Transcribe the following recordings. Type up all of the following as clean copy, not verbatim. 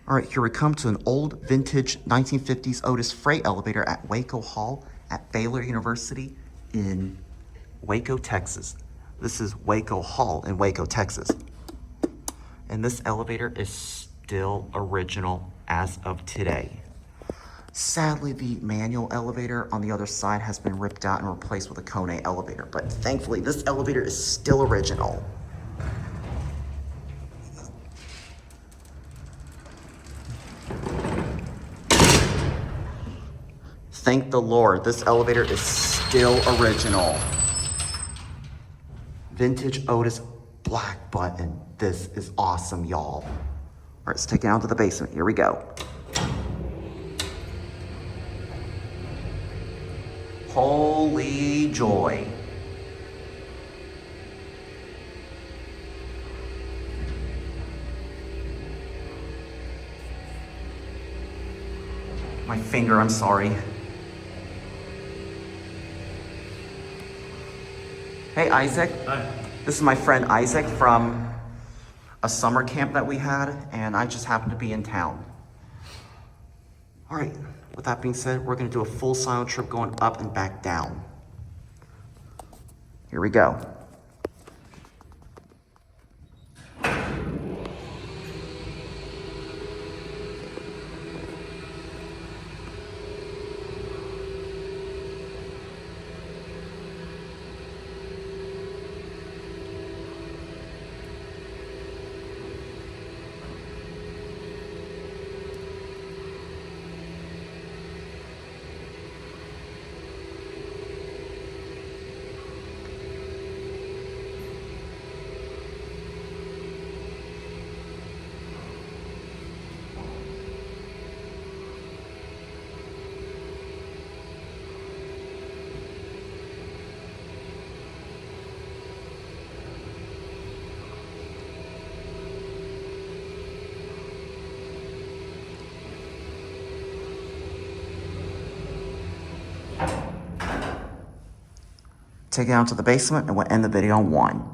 All right, here we come to an old vintage 1950s Otis freight elevator at Waco Hall at Baylor University in Waco, Texas. This is Waco Hall in Waco, Texas. And this elevator is still original as of today. Sadly, the manual elevator on the other side has been ripped out and replaced with a Kone elevator, but thankfully this elevator is still original. Thank the Lord, this elevator is still original. Vintage Otis black button. This is awesome, y'all. All right, let's take it down to the basement. Here we go. Holy joy. My finger, I'm sorry. Hey, Isaac. Hi. This is my friend Isaac from a summer camp that we had, and I just happened to be in town. All right, with that being said, we're gonna do a full silent trip going up and back down. Here we go. Take it down to the basement and we'll end the video on 1.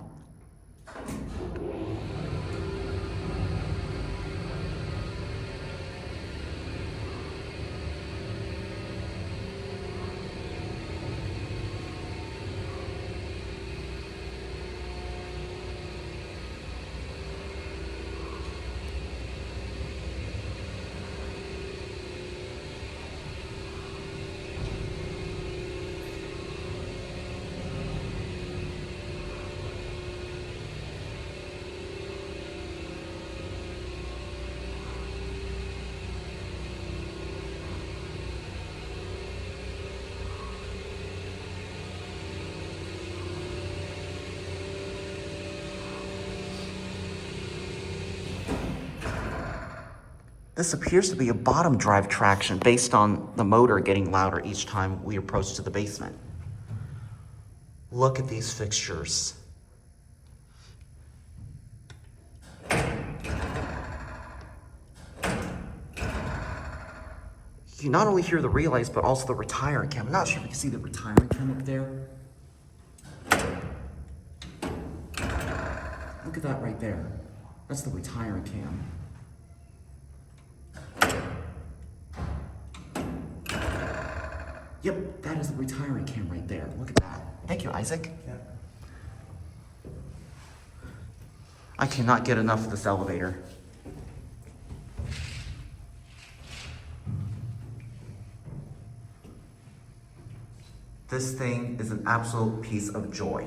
This appears to be a bottom drive traction based on the motor getting louder each time we approach to the basement. Look at these fixtures. You not only hear the relays, but also the retiring cam. I'm not sure if you can see the retiring cam up there. Look at that right there. That's the retiring cam. Yep, that is the retiring cam right there. Look at that. Thank you, Isaac. Yeah. I cannot get enough of this elevator. This thing is an absolute piece of joy.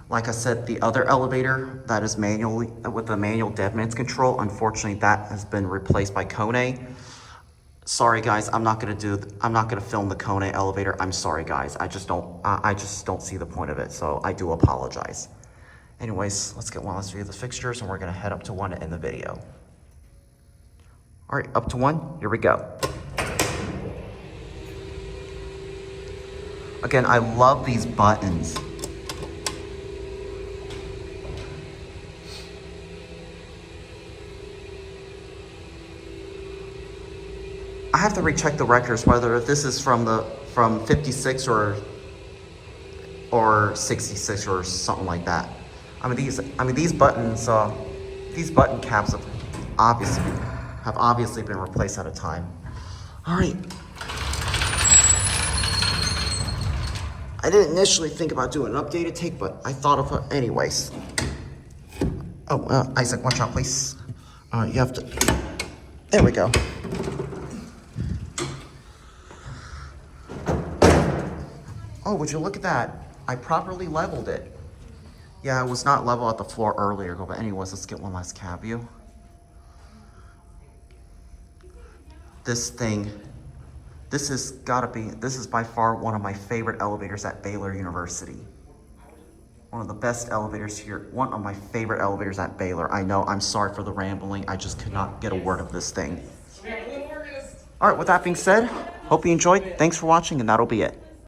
Like I said, the other elevator that is manually with the manual deadman's control, unfortunately that has been replaced by Kone. Sorry guys, I'm not gonna film the Kone elevator. I'm sorry guys, I just don't see the point of it, so I do apologize. Anyways, let's get one last view of the fixtures and we're gonna head up to 1 to end the video. All right, up to 1, here we go. Again, I love these buttons. I have to recheck the records whether this is from 56 or 66 or something like that. These buttons, these button caps have obviously have obviously been replaced at a time. All right. I didn't initially think about doing an updated take, but I thought of it anyways. Oh, Isaac, watch out, please. You have to, there we go. Oh, would you look at that? I properly leveled it. Yeah, it was not level at the floor earlier, but anyways, let's get one last cab view. This thing, this is by far one of my favorite elevators at Baylor University. One of the best elevators here, one of my favorite elevators at Baylor. I know, I'm sorry for the rambling, I just could not get a word of this thing. All right, with that being said, hope you enjoyed. Thanks for watching, and that'll be it.